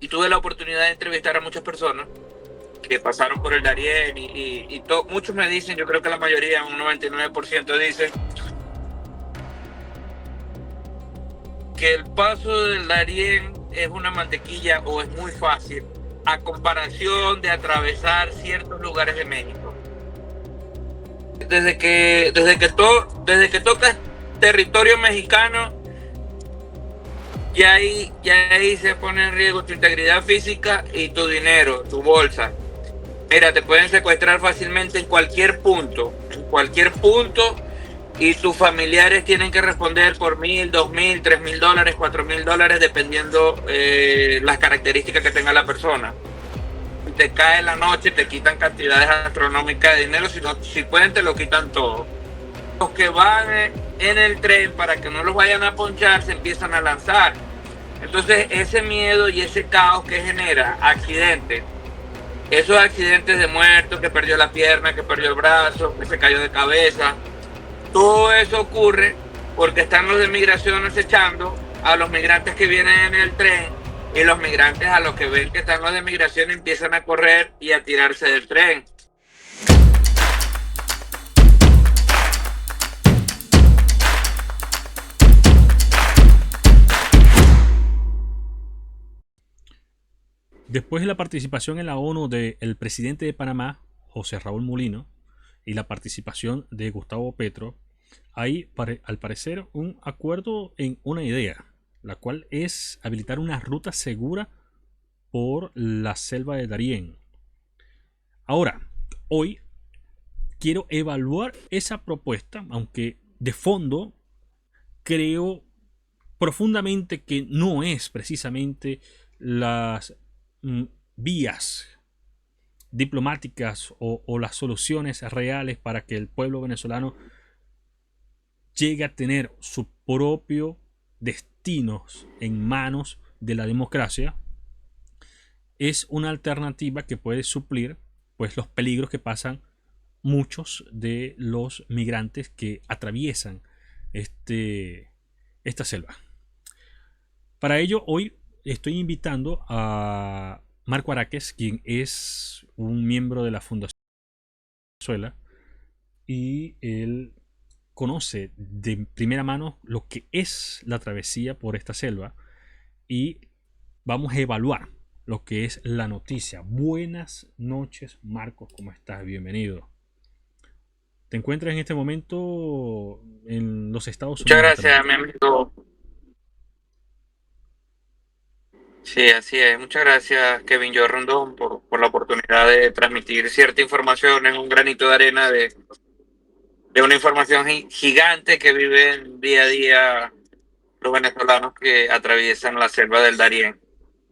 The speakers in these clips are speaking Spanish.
y tuve la oportunidad de entrevistar a muchas personas que pasaron por el Darién muchos me dicen, yo creo que la mayoría, un 99% dicen que el paso del Darién es una mantequilla o es muy fácil a comparación de atravesar ciertos lugares de México. Desde que tocas territorio mexicano, ya ahí se pone en riesgo tu integridad física y tu dinero, tu bolsa. Mira, te pueden secuestrar fácilmente en cualquier punto, y tus familiares tienen que responder por $1,000, $2,000, $3,000, $4,000, dependiendo las características que tenga la persona. Te cae la noche, te quitan cantidades astronómicas de dinero, si pueden te lo quitan todo. Los que van en el tren, para que no los vayan a ponchar, se empiezan a lanzar. Entonces ese miedo y ese caos que genera accidentes, esos accidentes de muerto, que perdió la pierna, que perdió el brazo, que se cayó de cabeza, todo eso ocurre porque están los de migración acechando a los migrantes que vienen en el tren, y los migrantes, a los que ven que están los de migración, empiezan a correr y a tirarse del tren. Después de la participación en la ONU del presidente de Panamá, José Raúl Mulino, y la participación de Gustavo Petro, hay al parecer un acuerdo en una idea, la cual es habilitar una ruta segura por la selva de Darién. Ahora, hoy quiero evaluar esa propuesta, aunque de fondo creo profundamente que no es precisamente las vías diplomáticas o las soluciones reales para que el pueblo venezolano llegue a tener su propio destino en manos de la democracia. Es una alternativa que puede suplir pues los peligros que pasan muchos de los migrantes que atraviesan esta selva. Para ello, hoy estoy invitando a Marco Araques, quien es un miembro de la Fundación Venezuela, y él conoce de primera mano lo que es la travesía por esta selva, y vamos a evaluar lo que es la noticia. Buenas noches, Marcos, ¿cómo estás? Bienvenido. ¿Te encuentras en este momento en los Estados Muchas Unidos gracias, actualmente? mi amigo. Sí, así es. Muchas gracias, Kevin Joe Rondón, por la oportunidad de transmitir cierta información en un granito de arena de una información gigante que viven día a día los venezolanos que atraviesan la selva del Darién.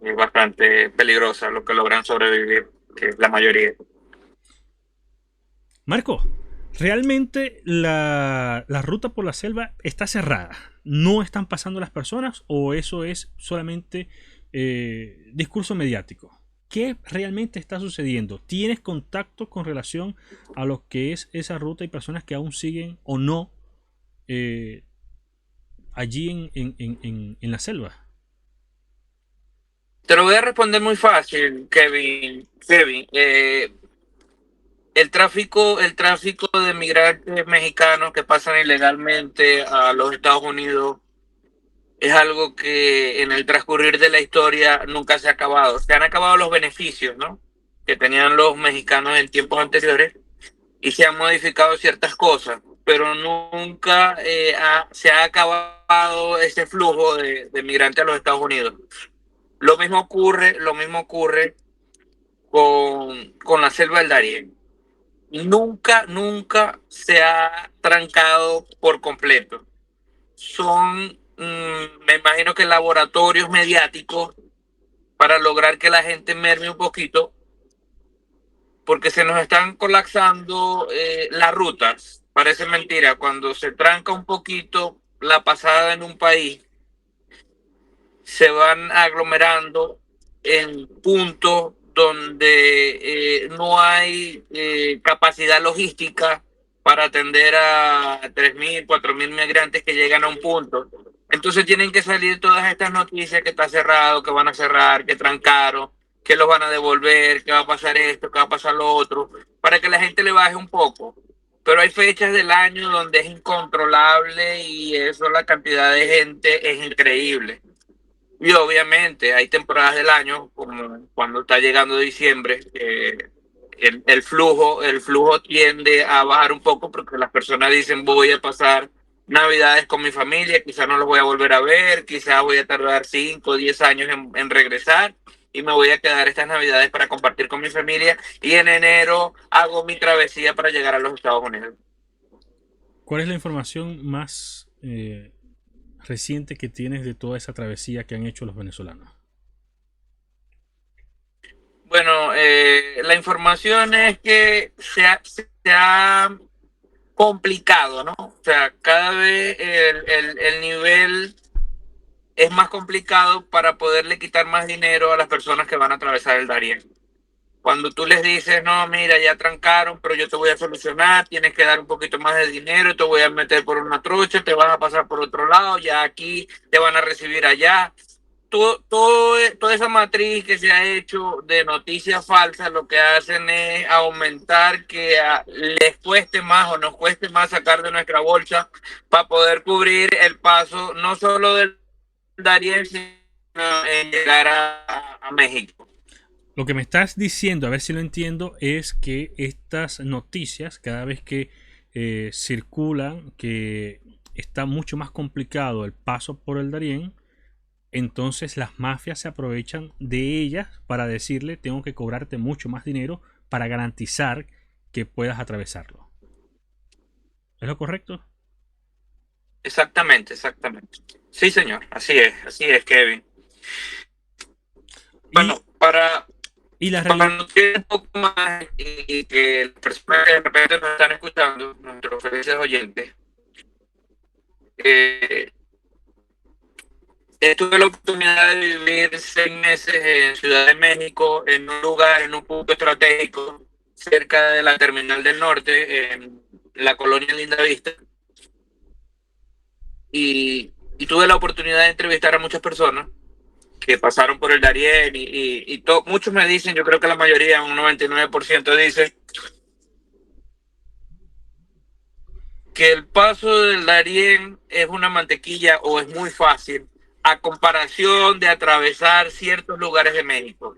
Es bastante peligrosa lo que logran sobrevivir, que es la mayoría. Marco, ¿realmente la ruta por la selva está cerrada? ¿No están pasando las personas o eso es solamente discurso mediático? ¿Qué realmente está sucediendo? ¿Tienes contacto con relación a lo que es esa ruta y personas que aún siguen o no eh, allí en la selva? Te lo voy a responder muy fácil, Kevin. El tráfico de migrantes mexicanos que pasan ilegalmente a los Estados Unidos es algo que en el transcurrir de la historia nunca se ha acabado. Se han acabado los beneficios, ¿no?, que tenían los mexicanos en tiempos anteriores, y se han modificado ciertas cosas, pero nunca se ha acabado ese flujo de migrantes a los Estados Unidos. Lo mismo ocurre con la selva del Darién. Nunca se ha trancado por completo. Son, me imagino que laboratorios mediáticos para lograr que la gente merme un poquito, porque se nos están colapsando las rutas. Parece mentira, cuando se tranca un poquito la pasada en un país, se van aglomerando en puntos donde no hay capacidad logística para atender a 3,000, 4,000 migrantes que llegan a un punto. Entonces tienen que salir todas estas noticias que está cerrado, que van a cerrar, que trancaron, que los van a devolver, que va a pasar esto, que va a pasar lo otro, para que la gente le baje un poco. Pero hay fechas del año donde es incontrolable y eso, la cantidad de gente es increíble. Y obviamente hay temporadas del año, como cuando está llegando diciembre, el flujo tiende a bajar un poco porque las personas dicen voy a pasar Navidades con mi familia, quizás no los voy a volver a ver, quizás voy a tardar 5 o 10 años en regresar y me voy a quedar estas Navidades para compartir con mi familia y en enero hago mi travesía para llegar a los Estados Unidos. ¿Cuál es la información más reciente que tienes de toda esa travesía que han hecho los venezolanos? Bueno, la información es que se ha complicado, ¿no? O sea, cada vez el nivel es más complicado para poderle quitar más dinero a las personas que van a atravesar el Darién. Cuando tú les dices, no, mira, ya trancaron, pero yo te voy a solucionar, tienes que dar un poquito más de dinero, te voy a meter por una trocha, te vas a pasar por otro lado, ya aquí te van a recibir allá. Toda esa matriz que se ha hecho de noticias falsas, lo que hacen es aumentar que les cueste más o nos cueste más sacar de nuestra bolsa para poder cubrir el paso, no solo del Darién, sino en llegar a México. Lo que me estás diciendo, a ver si lo entiendo, es que estas noticias, cada vez que circulan, que está mucho más complicado el paso por el Darién, entonces las mafias se aprovechan de ellas para decirle tengo que cobrarte mucho más dinero para garantizar que puedas atravesarlo. ¿Es lo correcto? Exactamente, exactamente. Sí, señor, así es, Kevin. Y, Bueno, y la para realidad... nutrir un poco más y que las personas que de repente nos están escuchando, nuestros felices oyentes, eh, tuve la oportunidad de vivir 6 meses en Ciudad de México, en un lugar, en un punto estratégico, cerca de la Terminal del Norte, en la colonia Lindavista, y tuve la oportunidad de entrevistar a muchas personas que pasaron por el Darién muchos me dicen, yo creo que la mayoría, un 99% dice que el paso del Darién es una mantequilla o es muy fácil a comparación de atravesar ciertos lugares de México.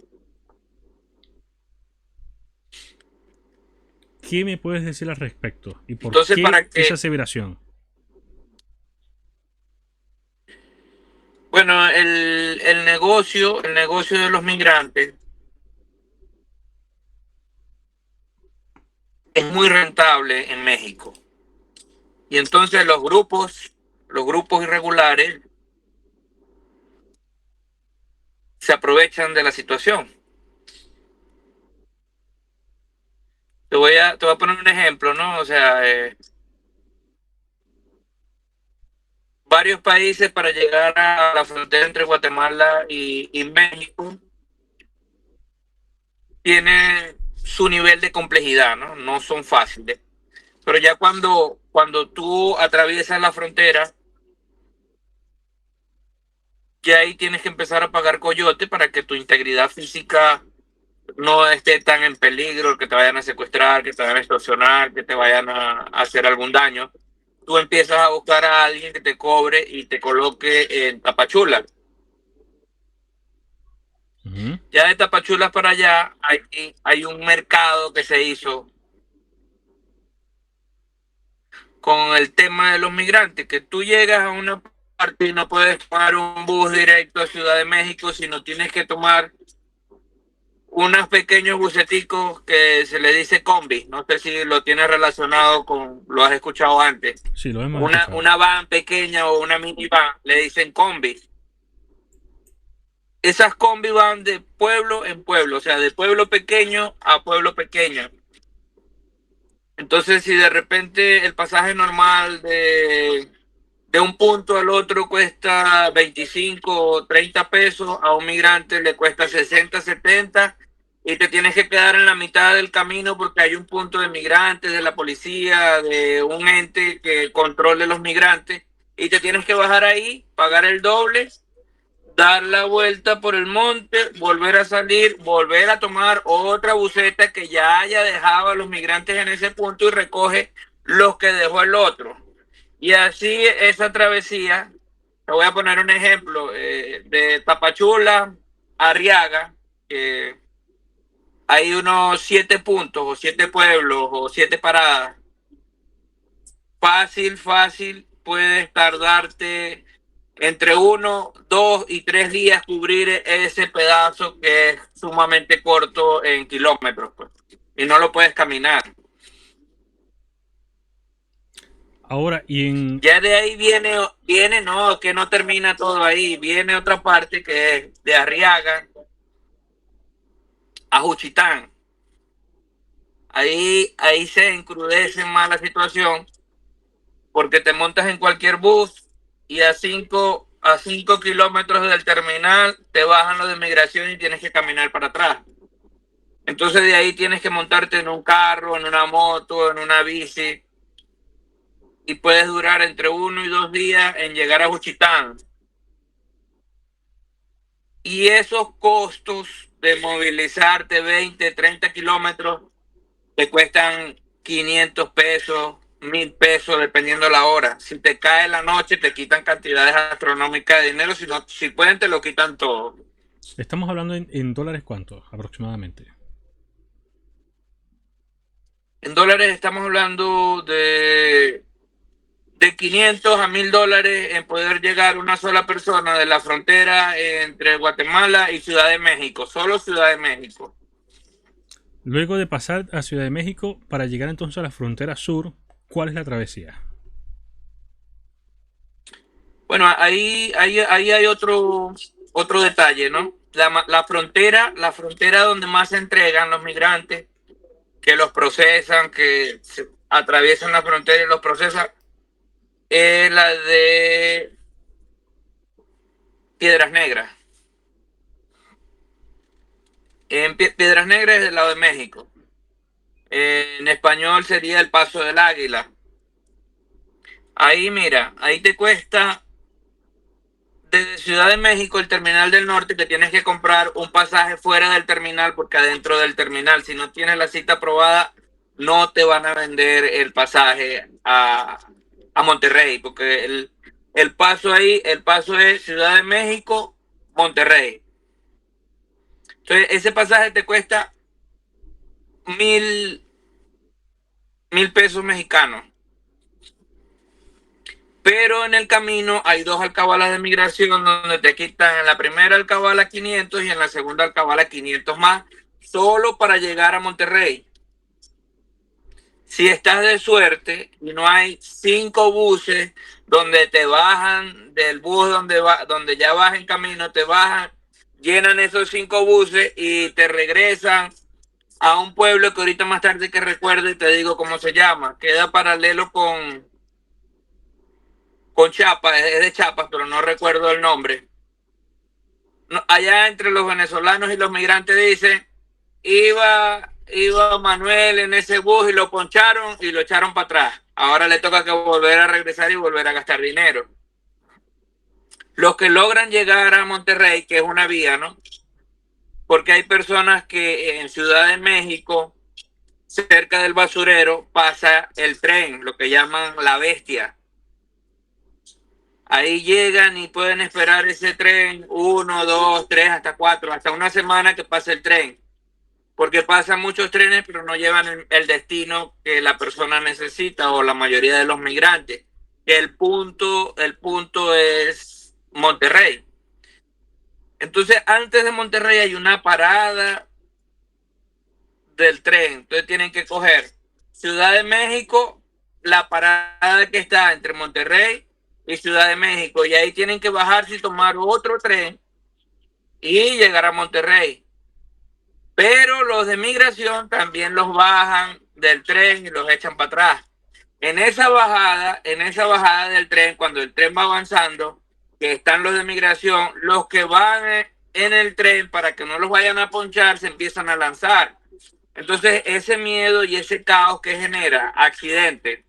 ¿Qué me puedes decir al respecto? ¿Y por Entonces, qué para esa que, aseveración? bueno, el negocio de los migrantes es muy rentable en México. Y entonces los grupos irregulares se aprovechan de la situación. Te voy a poner un ejemplo, ¿no? O sea, varios países para llegar a la frontera entre Guatemala y México tienen su nivel de complejidad, ¿no? No son fáciles. Pero ya cuando tú atraviesas la frontera, ya ahí tienes que empezar a pagar coyote para que tu integridad física no esté tan en peligro, que te vayan a secuestrar, que te vayan a extorsionar, que te vayan a hacer algún daño. Tú empiezas a buscar a alguien que te cobre y te coloque en Tapachula. Ujú. Ya de Tapachulas para allá hay un mercado que se hizo con el tema de los migrantes, que tú llegas a una parte y no puedes tomar un bus directo a Ciudad de México, sino tienes que tomar unos pequeños buseticos que se le dice combi. No sé si lo tienes relacionado con, lo has escuchado antes. Sí, lo hemos Una, escuchado. una van pequeña o una minivan, le dicen combi. Esas combi van de pueblo en pueblo, o sea, de pueblo pequeño a pueblo pequeño. Entonces, si de repente el pasaje normal de un punto al otro cuesta 25 o 30 pesos, a un migrante le cuesta 60, 70 y te tienes que quedar en la mitad del camino porque hay un punto de migrantes, de la policía, de un ente que controle los migrantes y te tienes que bajar ahí, pagar el doble, dar la vuelta por el monte, volver a salir, volver a tomar otra buseta que ya haya dejado a los migrantes en ese punto y recoge los que dejó el otro. Y así esa travesía, te voy a poner un ejemplo, de Tapachula a Arriaga, que hay unos 7 puntos o 7 pueblos o 7 paradas. Fácil, puedes tardarte entre 1, 2 y 3 días cubrir ese pedazo que es sumamente corto en kilómetros, pues, y no lo puedes caminar. Ahora, Ya de ahí viene, no, que no termina todo ahí, viene otra parte que es de Arriaga a Juchitán. Ahí se encrudece más la situación porque te montas en cualquier bus y a 5 kilómetros del terminal te bajan los de migración y tienes que caminar para atrás. Entonces de ahí tienes que montarte en un carro, en una moto, en una bici y puedes durar entre 1 y 2 días en llegar a Juchitán. Y esos costos de movilizarte 20, 30 kilómetros te cuestan 500 pesos, 1000 pesos, dependiendo la hora. Si te cae la noche, te quitan cantidades astronómicas de dinero. Si pueden, te lo quitan todo. estamos hablando en dólares, ¿cuántos aproximadamente? En dólares estamos hablando de 500 a 1000 dólares en poder llegar una sola persona de la frontera entre Guatemala y Ciudad de México. Solo Ciudad de México. Luego de pasar a Ciudad de México para llegar entonces a la frontera sur, ¿cuál es la travesía? Bueno, ahí hay otro detalle, ¿no? La frontera donde más se entregan los migrantes, que los procesan, que atraviesan la frontera y los procesan, es la de Piedras Negras. En Piedras Negras es del lado de México. En español sería el Paso del Águila. Ahí, mira, ahí te cuesta desde Ciudad de México, el terminal del norte, te tienes que comprar un pasaje fuera del terminal, porque adentro del terminal, si no tienes la cita aprobada, no te van a vender el pasaje a Monterrey, porque el paso es Ciudad de México, Monterrey. Entonces, ese pasaje te cuesta 1000 pesos mexicanos. Pero en el camino hay 2 alcabalas de migración donde te quitan en la primera alcabala 500 y en la segunda alcabala 500 más, solo para llegar a Monterrey. Si estás de suerte y no hay 5 buses donde te bajan del bus donde ya vas en camino, te bajan, llenan esos 5 buses y te regresan a un pueblo que ahorita más tarde que recuerde te digo cómo se llama. Queda paralelo con Chiapas, es de Chiapas, pero no recuerdo el nombre. No, allá entre los venezolanos y los migrantes dicen, iba Manuel en ese bus y lo poncharon y lo echaron para atrás. Ahora le toca que volver a regresar y volver a gastar dinero. Los que logran llegar a Monterrey, que es una vía, ¿no? Porque hay personas que en Ciudad de México, cerca del basurero, pasa el tren, lo que llaman la bestia. Ahí llegan y pueden esperar ese tren 1, 2, 3, hasta 4, hasta una semana que pase el tren. Porque pasan muchos trenes, pero no llevan el destino que la persona necesita o la mayoría de los migrantes. El punto es Monterrey. Entonces, antes de Monterrey hay una parada del tren. Entonces tienen que coger Ciudad de México, la parada que está entre Monterrey y Ciudad de México, y ahí tienen que bajarse y tomar otro tren y llegar a Monterrey. Pero los de migración también los bajan del tren y los echan para atrás. En esa bajada del tren, cuando el tren va avanzando, que están los de migración, los que van en el tren para que no los vayan a ponchar se empiezan a lanzar. Entonces ese miedo y ese caos que genera accidentes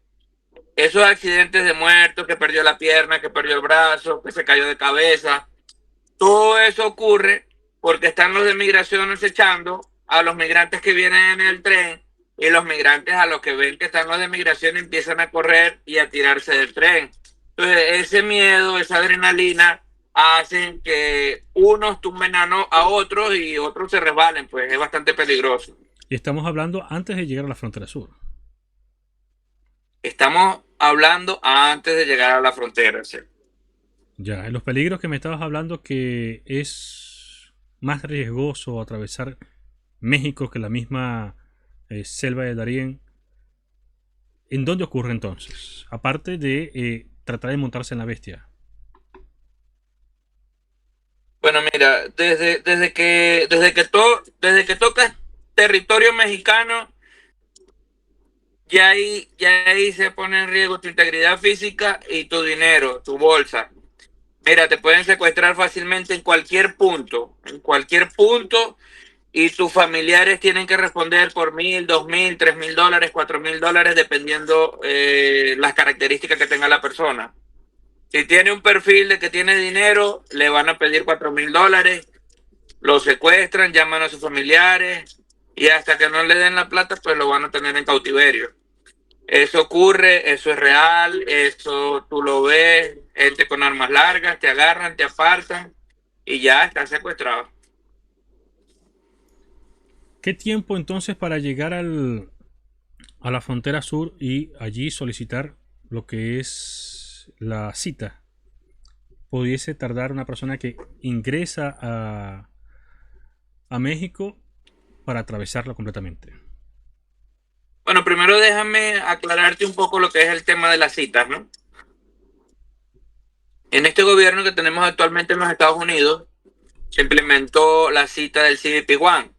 Esos accidentes de muertos, que perdió la pierna, que perdió el brazo, que se cayó de cabeza, todo eso ocurre porque están los de migración acechando a los migrantes que vienen en el tren, y los migrantes, a los que ven que están los de migración, empiezan a correr y a tirarse del tren. Entonces ese miedo, esa adrenalina hacen que unos tumben a otros y otros se resbalen, pues es bastante peligroso. Y estamos hablando antes de llegar a la frontera sur. Estamos hablando antes de llegar a la frontera, ¿sí? Ya, en los peligros que me estabas hablando, que es más riesgoso atravesar México que la misma selva de Darién. ¿En dónde ocurre entonces? Aparte de tratar de montarse en la bestia. Bueno, mira, desde que tocas territorio mexicano, ya ahí se pone en riesgo tu integridad física y tu dinero, tu bolsa. Mira, te pueden secuestrar fácilmente en cualquier punto, y tus familiares tienen que responder por 1,000, 2,000, 3,000 dólares, 4,000 dólares, dependiendo las características que tenga la persona. Si tiene un perfil de que tiene dinero, le van a pedir 4,000 dólares, lo secuestran, llaman a sus familiares, y hasta que no le den la plata, pues lo van a tener en cautiverio. Eso ocurre, eso es real, eso tú lo ves, gente con armas largas, te agarran, te apartan y ya estás secuestrado. ¿Qué tiempo entonces para llegar a la frontera sur y allí solicitar lo que es la cita? ¿Pudiese tardar una persona que ingresa a México para atravesarlo completamente? Bueno, primero déjame aclararte un poco lo que es el tema de las citas, ¿no? En este gobierno que tenemos actualmente en los Estados Unidos, se implementó la cita del CBP One.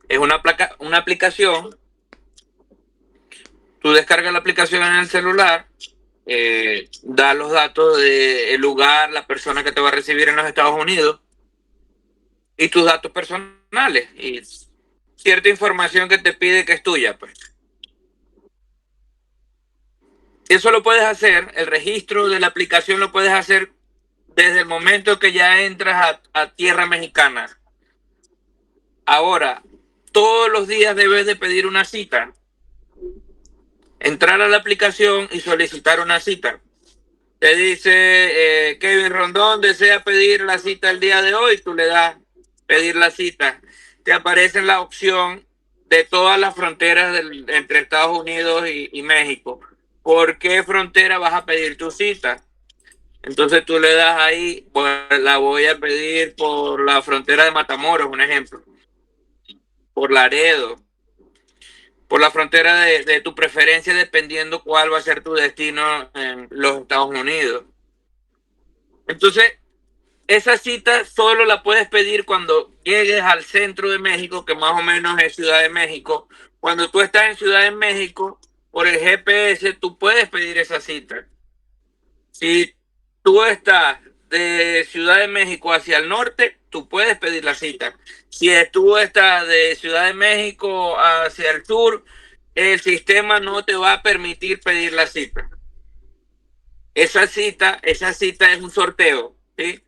Es una aplicación. Tú descargas la aplicación en el celular, das los datos del lugar, la persona que te va a recibir en los Estados Unidos y tus datos personales y cierta información que te pide que es tuya, pues. Eso lo puedes hacer, el registro de la aplicación lo puedes hacer desde el momento que ya entras a tierra mexicana. Ahora, todos los días debes de pedir una cita. Entrar a la aplicación y solicitar una cita. Te dice Kevin Rondón desea pedir la cita el día de hoy, tú le das pedir la cita. Te aparece la opción de todas las fronteras entre Estados Unidos y México. ¿Por qué frontera vas a pedir tu cita? Entonces tú le das ahí, pues la voy a pedir por la frontera de Matamoros, un ejemplo, por Laredo, por la frontera de tu preferencia, dependiendo cuál va a ser tu destino en los Estados Unidos. Entonces, esa cita solo la puedes pedir cuando llegues al centro de México, que más o menos es Ciudad de México. Cuando tú estás en Ciudad de México, por el GPS, tú puedes pedir esa cita. Si tú estás de Ciudad de México hacia el norte, tú puedes pedir la cita. Si tú estás de Ciudad de México hacia el sur, el sistema no te va a permitir pedir la cita. Esa cita es un sorteo, ¿sí?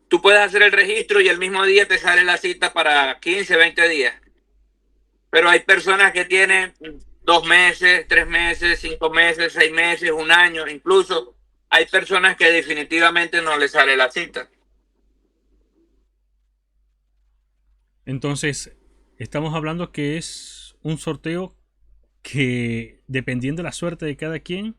Tú puedes hacer el registro y el mismo día te sale la cita para 15, 20 días. Pero hay personas que tienen 2 meses, 3 meses, 5 meses, 6 meses, un año. Incluso hay personas que definitivamente no les sale la cita. Entonces, estamos hablando que es un sorteo que, dependiendo de la suerte de cada quien,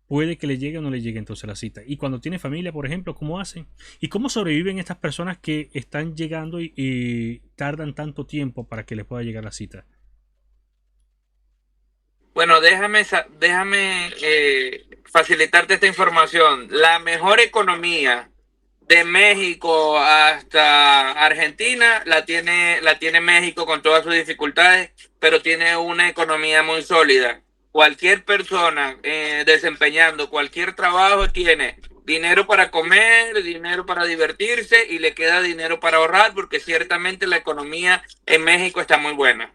puede que le llegue o no le llegue entonces la cita. Y cuando tiene familia, por ejemplo, ¿cómo hacen? ¿Y cómo sobreviven estas personas que están llegando y tardan tanto tiempo para que les pueda llegar la cita? Bueno, déjame facilitarte esta información. La mejor economía de México hasta Argentina la tiene México con todas sus dificultades, pero tiene una economía muy sólida. Cualquier persona desempeñando cualquier trabajo tiene dinero para comer, dinero para divertirse y le queda dinero para ahorrar, porque ciertamente la economía en México está muy buena.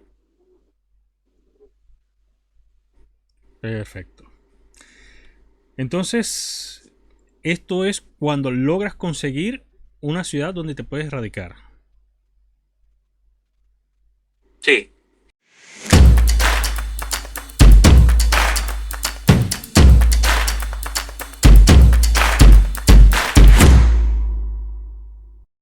Perfecto. Entonces, esto es cuando logras conseguir una ciudad donde te puedes radicar. Sí,